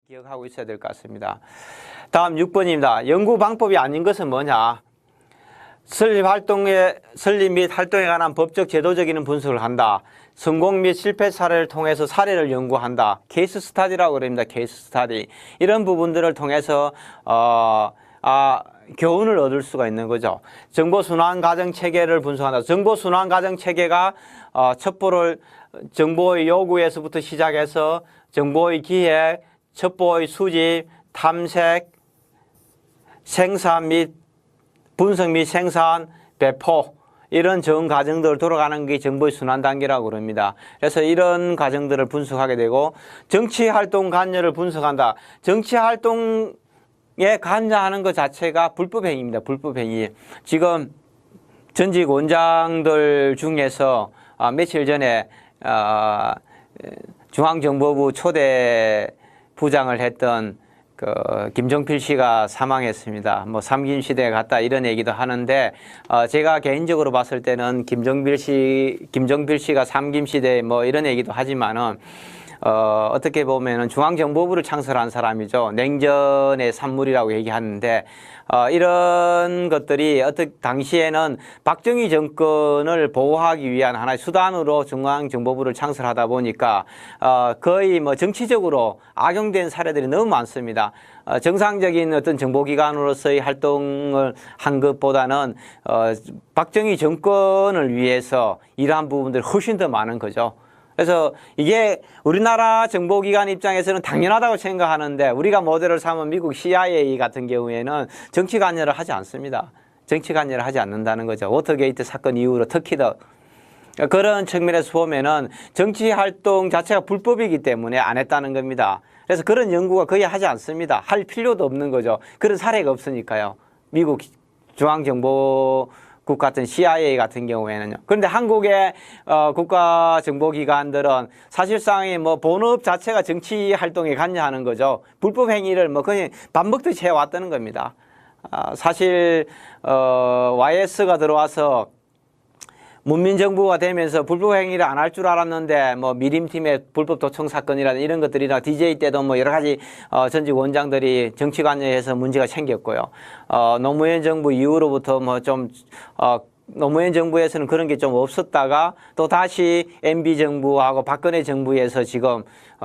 기억하고 있어야 될 것 같습니다. 다음 6번입니다. 연구 방법이 아닌 것은 뭐냐? 설립 및 활동에 관한 법적 제도적인 분석을 한다. 성공 및 실패 사례를 통해서 사례를 연구한다. 케이스 스타디라고 그럽니다. 케이스 스타디. 이런 부분들을 통해서 교훈을 얻을 수가 있는 거죠. 정보 순환 과정 체계를 분석한다. 정보 순환 과정 체계가 첩보를 정보의 요구에서부터 시작해서 정보의 기획, 첩보의 수집, 탐색, 생산 및 분석 및 생산, 배포 이런 전 과정들을 돌아가는 게 정보의 순환 단계라고 그럽니다. 그래서 이런 과정들을 분석하게 되고 정치활동 관여를 분석한다. 정치활동에 관여하는 것 자체가 불법행위입니다. 불법행위. 지금 전직 원장들 중에서 며칠 전에 중앙정보부 초대 부장을 했던 김정필 씨가 사망했습니다. 뭐 삼김 시대에 갔다 이런 얘기도 하는데 제가 개인적으로 봤을 때는 김정필 씨가 삼김 시대 뭐 이런 얘기도 하지만은 어떻게 보면은 중앙정보부를 창설한 사람이죠. 냉전의 산물이라고 얘기하는데 이런 것들이 당시에는 박정희 정권을 보호하기 위한 하나의 수단으로 중앙정보부를 창설하다 보니까 거의 뭐 정치적으로 악용된 사례들이 너무 많습니다. 정상적인 어떤 정보기관으로서의 활동을 한 것보다는 박정희 정권을 위해서 일한 부분들이 훨씬 더 많은 거죠. 그래서 이게 우리나라 정보기관 입장에서는 당연하다고 생각하는데 우리가 모델을 삼은 미국 CIA 같은 경우에는 정치 관여를 하지 않습니다. 정치 관여를 하지 않는다는 거죠. 워터게이트 사건 이후로 특히 더 그런 측면에서 보면은 정치 활동 자체가 불법이기 때문에 안 했다는 겁니다. 그래서 그런 연구가 거의 하지 않습니다. 할 필요도 없는 거죠. 그런 사례가 없으니까요. 미국 중앙정보국 같은 CIA 같은 경우에는요. 그런데 한국의 국가정보기관들은 사실상의 뭐 본업 자체가 정치 활동에 관여하는 거죠. 불법 행위를 뭐 그냥 밥 먹듯이 해왔다는 겁니다. 사실 YS가 들어와서 문민정부가 되면서 불법 행위를 안 할 줄 알았는데 뭐 미림팀의 불법 도청 사건이라든 이런 것들이나 DJ 때도 뭐 여러 가지 전직 원장들이 정치 관여해서 문제가 생겼고요. 노무현 정부 이후로부터 뭐 좀 노무현 정부에서는 그런 게 좀 없었다가 또 다시 MB 정부하고 박근혜 정부에서 지금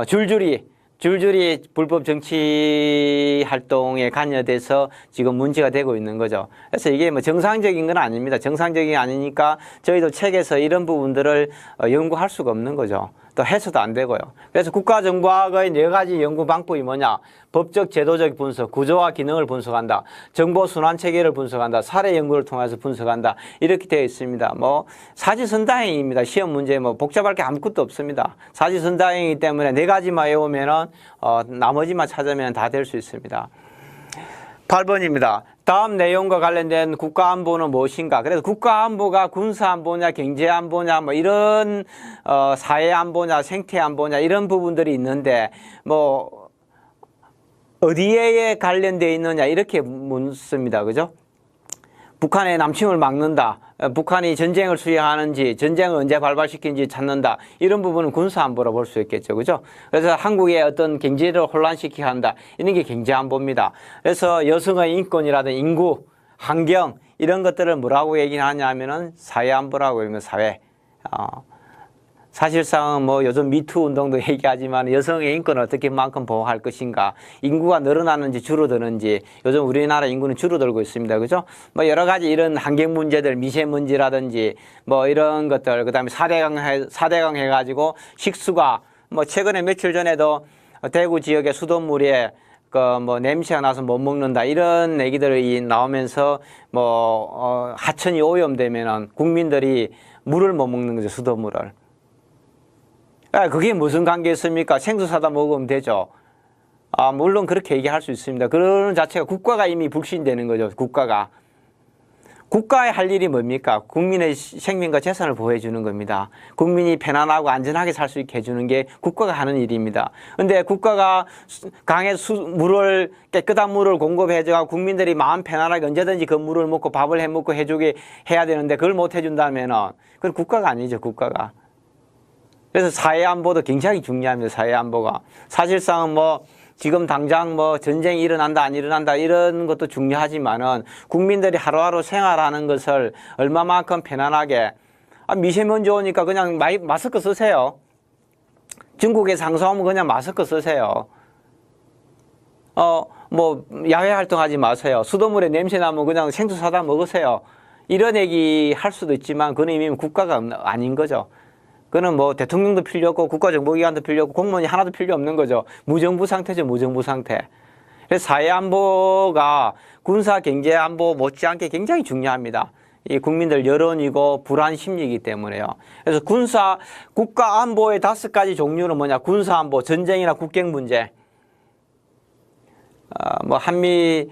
줄줄이 불법 정치 활동에 관여돼서 지금 문제가 되고 있는 거죠. 그래서 이게 뭐 정상적인 건 아닙니다. 정상적인 게 아니니까 저희도 책에서 이런 부분들을 연구할 수가 없는 거죠. 또 해서도 안 되고요. 그래서 국가정보학의 4가지 연구 방법이 뭐냐? 법적 제도적 분석, 구조와 기능을 분석한다. 정보 순환 체계를 분석한다. 사례 연구를 통해서 분석한다. 이렇게 되어 있습니다. 뭐 사지선다행입니다. 시험 문제 뭐 복잡할 게 아무것도 없습니다. 사지선다행이기 때문에 4가지만 외우면은 나머지만 찾으면 다 될 수 있습니다. 8번입니다. 다음 내용과 관련된 국가안보는 무엇인가? 그래서 국가안보가 군사안보냐, 경제안보냐, 뭐 이런 사회안보냐, 생태안보냐 이런 부분들이 있는데 뭐 어디에 관련되어 있느냐 이렇게 묻습니다. 그죠? 북한의 남침을 막는다. 북한이 전쟁을 수행하는지, 전쟁을 언제 발발시키는지 찾는다. 이런 부분은 군사안보로 볼 수 있겠죠. 그죠? 그래서 한국의 어떤 경제를 혼란시키게 한다. 이런 게 경제안보입니다. 그래서 여성의 인권이라든 인구, 환경, 이런 것들을 뭐라고 얘기하냐 하면은 사회안보라고 이런 거 사회. 사실상 뭐 요즘 미투 운동도 얘기하지만 여성의 인권을 어떻게만큼 보호할 것인가, 인구가 늘어나는지 줄어드는지, 요즘 우리나라 인구는 줄어들고 있습니다. 그죠? 뭐 여러 가지 이런 환경 문제들, 미세먼지라든지 뭐 이런 것들, 그 다음에 4대강 해가지고 식수가 뭐 최근에 며칠 전에도 대구 지역의 수돗물에 뭐 냄새가 나서 못 먹는다 이런 얘기들이 나오면서 뭐 하천이 오염되면은 국민들이 물을 못 먹는 거죠. 수돗물을. 그게 무슨 관계 있습니까? 생수 사다 먹으면 되죠. 물론 그렇게 얘기할 수 있습니다. 그런 자체가 국가가 이미 불신되는 거죠. 국가의 할 일이 뭡니까? 국민의 생명과 재산을 보호해 주는 겁니다. 국민이 편안하고 안전하게 살 수 있게 해주는 게 국가가 하는 일입니다. 근데 국가가 강에서 깨끗한 물을 공급해줘 국민들이 마음 편안하게 언제든지 그 물을 먹고 밥을 해 먹고 해주게 해야 되는데 그걸 못 해준다면은 그건 국가가 아니죠. 국가가. 그래서 사회안보도 굉장히 중요합니다. 사회안보가. 사실상은 뭐 지금 당장 뭐 전쟁이 일어난다 안 일어난다 이런 것도 중요하지만은 국민들이 하루하루 생활하는 것을 얼마만큼 편안하게 미세먼지 오니까 그냥 마스크 쓰세요. 중국에 상사오면 그냥 마스크 쓰세요. 뭐 야외 활동하지 마세요. 수돗물에 냄새 나면 그냥 생수 사다 먹으세요. 이런 얘기 할 수도 있지만 그는 이미 국가가 아닌 거죠. 그는 뭐 대통령도 필요 없고 국가정보기관도 필요 없고 공무원이 하나도 필요 없는 거죠. 무정부 상태죠. 무정부 상태. 그래서 사회안보가 군사 경제안보 못지않게 굉장히 중요합니다. 이 국민들 여론이고 불안 심리이기 때문에요. 그래서 국가안보의 5가지 종류는 뭐냐? 군사안보, 전쟁이나 국경 문제, 뭐 한미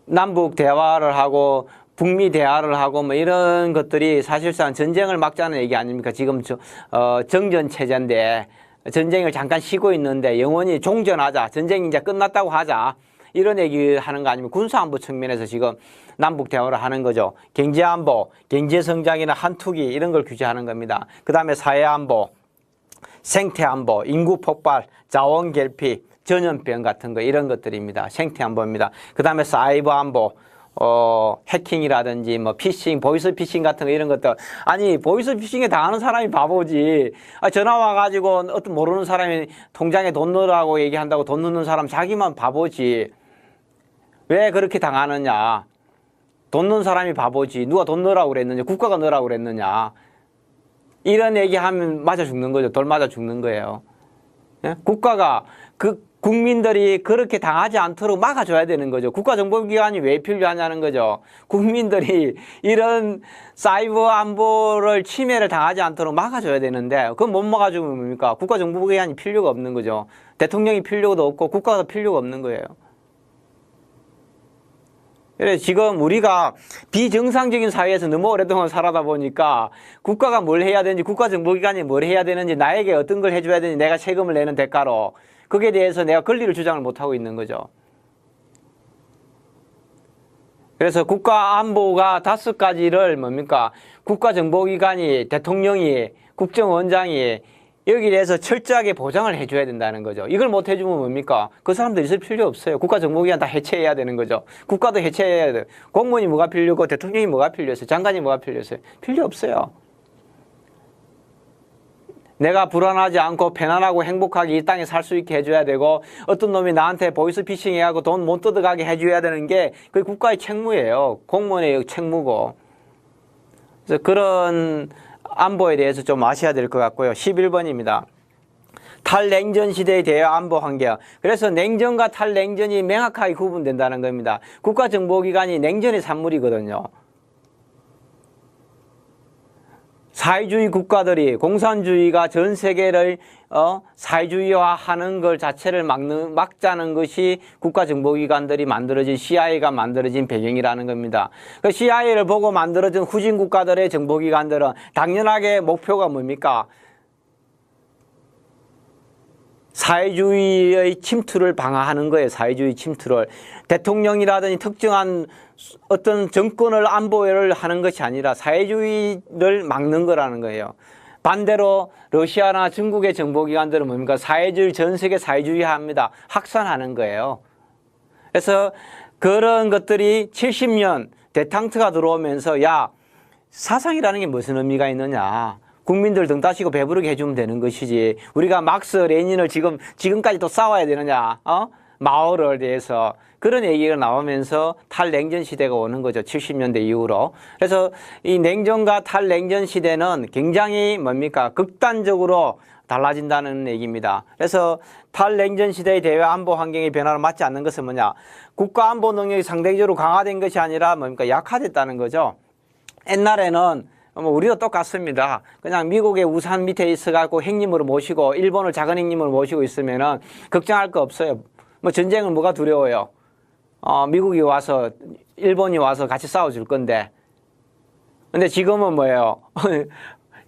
남북 대화를 하고 북미 대화를 하고 뭐 이런 것들이 사실상 전쟁을 막자는 얘기 아닙니까? 지금 정전 체제인데 전쟁을 잠깐 쉬고 있는데 영원히 종전하자. 전쟁이 이제 끝났다고 하자. 이런 얘기 하는 거 아니면 군사안보 측면에서 지금 남북 대화를 하는 거죠. 경제안보, 경제성장이나 한투기 이런 걸 규제하는 겁니다. 그 다음에 사회안보, 생태안보, 인구 폭발, 자원 결핍, 전염병 같은 거 이런 것들입니다. 생태안보입니다. 그 다음에 사이버안보, 해킹이라든지 뭐 피싱, 보이스피싱 같은 거 이런 것들. 아니 보이스피싱에 당하는 사람이 바보지. 전화 와가지고 어떤 모르는 사람이 통장에 돈 넣으라고 얘기한다고 돈 넣는 사람 자기만 바보지. 왜 그렇게 당하느냐. 돈 넣는 사람이 바보지. 누가 돈 넣으라고 그랬느냐. 국가가 넣으라고 그랬느냐. 이런 얘기하면 맞아 죽는 거죠. 돌 맞아 죽는 거예요. 예? 국가가 국민들이 그렇게 당하지 않도록 막아줘야 되는 거죠. 국가정보기관이 왜 필요하냐는 거죠. 국민들이 이런 사이버 안보를 침해를 당하지 않도록 막아줘야 되는데 그건 못 막아주면 뭡니까? 국가정보기관이 필요가 없는 거죠. 대통령이 필요도 없고 국가가 필요가 없는 거예요. 그래서 지금 우리가 비정상적인 사회에서 너무 오랫동안 살아다 보니까 국가가 뭘 해야 되는지 국가정보기관이 뭘 해야 되는지 나에게 어떤 걸 해줘야 되는지 내가 세금을 내는 대가로 거기에 대해서 내가 권리를 주장을 못하고 있는 거죠. 그래서 국가안보가 5가지를 뭡니까? 국가정보기관이, 대통령이, 국정원장이 여기에 대해서 철저하게 보장을 해줘야 된다는 거죠. 이걸 못 해주면 뭡니까? 그 사람들 있을 필요 없어요. 국가정보기관 다 해체해야 되는 거죠. 국가도 해체해야 돼요. 공무원이 뭐가 필요고 대통령이 뭐가 필요했어요? 장관이 뭐가 필요했어요? 필요 없어요. 내가 불안하지 않고 편안하고 행복하게 이 땅에 살 수 있게 해줘야 되고 어떤 놈이 나한테 보이스피싱 해가지고 돈 못 뜯어가게 해줘야 되는 게 그게 국가의 책무예요. 공무원의 책무고. 그래서 그런 안보에 대해서 좀 아셔야 될 것 같고요. 11번입니다. 탈냉전 시대에 대한 안보 환경. 그래서 냉전과 탈냉전이 명확하게 구분된다는 겁니다. 국가정보기관이 냉전의 산물이거든요. 사회주의 국가들이 공산주의가 전 세계를 사회주의화하는 걸 자체를 막자는 것이 국가정보기관들이 만들어진 CIA가 만들어진 배경이라는 겁니다. 그 CIA를 보고 만들어진 후진 국가들의 정보기관들은 당연하게 목표가 뭡니까? 사회주의의 침투를 방어하는 거예요. 사회주의 침투를. 대통령이라든지 특정한 어떤 정권을 안보를 하는 것이 아니라 사회주의를 막는 거라는 거예요. 반대로 러시아나 중국의 정보기관들은 뭡니까? 사회주의, 전 세계 사회주의화합니다. 확산하는 거예요. 그래서 그런 것들이 70년 데탕트가 들어오면서 야, 사상이라는 게 무슨 의미가 있느냐. 국민들 등 따시고 배부르게 해주면 되는 것이지. 우리가 막스, 레닌을 지금까지 또 싸워야 되느냐. 마오를 대해서. 그런 얘기가 나오면서 탈냉전 시대가 오는 거죠. 70년대 이후로. 그래서 이 냉전과 탈냉전 시대는 굉장히 뭡니까? 극단적으로 달라진다는 얘기입니다. 그래서 탈냉전 시대의 대외 안보 환경의 변화를 맞지 않는 것은 뭐냐? 국가 안보 능력이 상대적으로 강화된 것이 아니라 뭡니까? 약화됐다는 거죠. 옛날에는 우리도 똑같습니다. 그냥 미국의 우산 밑에 있어갖고 행님으로 모시고 일본을 작은 행님으로 모시고 있으면은 걱정할 거 없어요. 뭐 전쟁을 뭐가 두려워요. 미국이 와서 일본이 와서 같이 싸워줄 건데. 근데 지금은 뭐예요?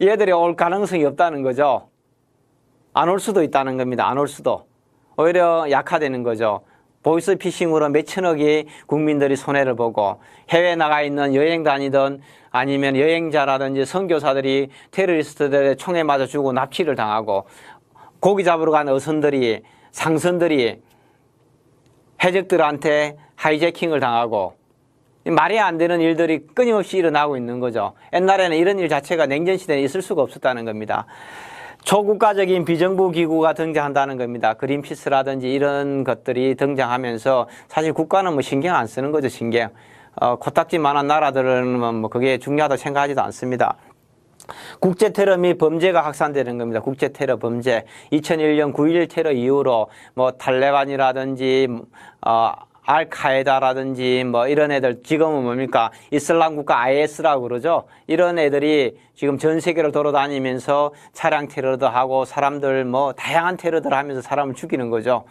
얘들이 올 가능성이 없다는 거죠. 안 올 수도 있다는 겁니다. 안 올 수도. 오히려 약화되는 거죠. 보이스피싱으로 몇천억이 국민들이 손해를 보고 해외 나가 있는 여행 다니던 아니면 여행자라든지 선교사들이 테러리스트들의 총에 맞아 죽고 납치를 당하고 고기 잡으러 간 어선들이, 상선들이 해적들한테 하이제킹을 당하고 말이 안 되는 일들이 끊임없이 일어나고 있는 거죠. 옛날에는 이런 일 자체가 냉전시대에 있을 수가 없었다는 겁니다. 초국가적인 비정부 기구가 등장한다는 겁니다. 그린피스라든지 이런 것들이 등장하면서 사실 국가는 뭐 신경 안 쓰는 거죠, 신경. 코딱지만한 나라들은 뭐 그게 중요하다고 생각하지도 않습니다. 국제 테러 및 범죄가 확산되는 겁니다. 국제 테러 범죄. 2001년 9.11 테러 이후로 뭐 탈레반이라든지 알카에다라든지 뭐 이런 애들, 지금은 뭡니까? 이슬람 국가 IS라고 그러죠. 이런 애들이 지금 전 세계를 돌아다니면서 차량 테러도 하고 사람들 뭐 다양한 테러들 하면서 사람을 죽이는 거죠.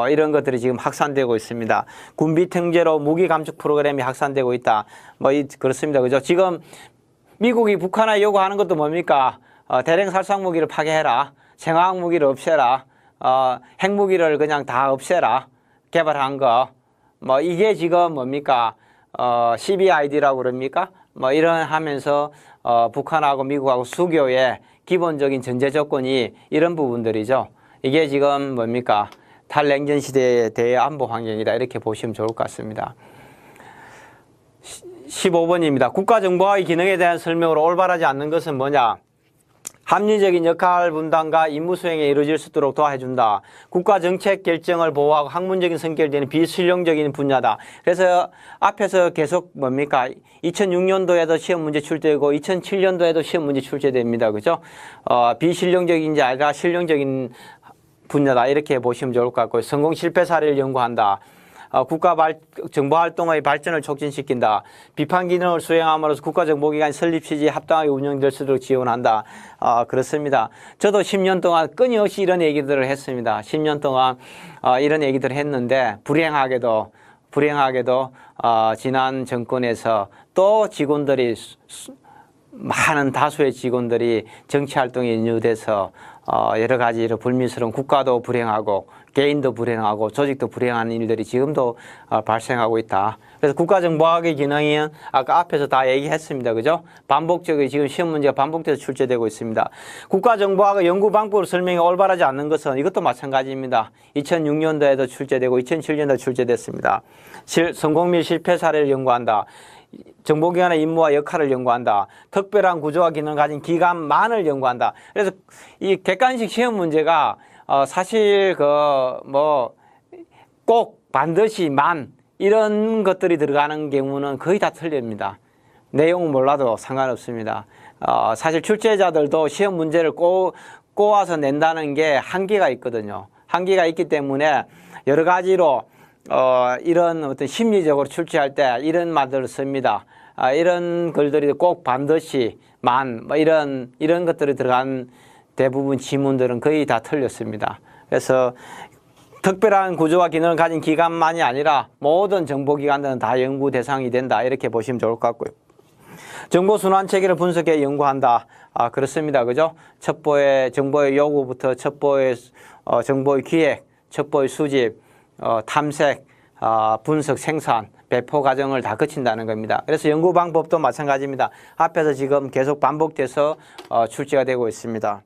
이런 것들이 지금 확산되고 있습니다. 군비 통제로 무기 감축 프로그램이 확산되고 있다. 뭐 그렇습니다. 그죠? 지금 미국이 북한에 요구하는 것도 뭡니까? 대량 살상 무기를 파괴해라. 생화학 무기를 없애라. 핵무기를 그냥 다 없애라. 개발한 거. 뭐 이게 지금 뭡니까? CBID라고 그럽니까? 뭐 이런 하면서 북한하고 미국하고 수교의 기본적인 전제 조건이 이런 부분들이죠. 이게 지금 뭡니까? 탈냉전 시대에 대해 안보 환경이다. 이렇게 보시면 좋을 것 같습니다. 15번입니다. 국가정보화의 기능에 대한 설명으로 올바르지 않는 것은 뭐냐? 합리적인 역할 분담과 임무 수행에 이루어질 수 있도록 도와준다. 국가정책 결정을 보호하고 학문적인 성격을 지닌 비실용적인 분야다. 그래서 앞에서 계속 뭡니까? 2006년도에도 시험 문제 출제되고 2007년도에도 시험 문제 출제됩니다. 그죠? 비실용적인지 아니라 실용적인 분야다. 이렇게 보시면 좋을 것 같고요. 성공 실패 사례를 연구한다. 국가 정보활동의 발전을 촉진시킨다. 비판 기능을 수행함으로써 국가정보기관이 설립 시기에 합당하게 운영될 수 있도록 지원한다. 그렇습니다. 저도 10년 동안 끊임없이 이런 얘기들을 했습니다. 10년 동안 이런 얘기들을 했는데 불행하게도 지난 정권에서 또 직원들이 많은 다수의 직원들이 정치활동에 연루돼서 여러 가지 이런 불미스러운, 국가도 불행하고 개인도 불행하고 조직도 불행한 일들이 지금도 발생하고 있다. 그래서 국가정보학의 기능은 아까 앞에서 다 얘기했습니다. 그죠? 반복적인 지금 시험 문제가 반복돼서 출제되고 있습니다. 국가정보학의 연구 방법을 설명이 올바르지 않는 것은 이것도 마찬가지입니다. 2006년도에도 출제되고 2007년도에 출제됐습니다. 성공 및 실패 사례를 연구한다. 정보기관의 임무와 역할을 연구한다. 특별한 구조와 기능을 가진 기관만을 연구한다. 그래서 이 객관식 시험 문제가 사실 꼭 반드시 이런 것들이 들어가는 경우는 거의 다 틀립니다. 내용은 몰라도 상관없습니다. 사실 출제자들도 시험 문제를 꼬아서 낸다는 게 한계가 있거든요. 한계가 있기 때문에 여러 가지로 이런 어떤 심리적으로 출제할 때 이런 말들을 씁니다. 이런 글들이 꼭 반드시 이런 것들이 들어간 대부분 지문들은 거의 다 틀렸습니다. 그래서 특별한 구조와 기능을 가진 기관만이 아니라 모든 정보기관들은 다 연구 대상이 된다. 이렇게 보시면 좋을 것 같고요. 정보 순환 체계를 분석해 연구한다. 그렇습니다. 그죠? 첩보의 정보의 요구부터 첩보의 정보의 기획, 첩보의 수집, 탐색, 분석, 생산, 배포 과정을 다 거친다는 겁니다. 그래서 연구 방법도 마찬가지입니다. 앞에서 지금 계속 반복돼서 출제가 되고 있습니다.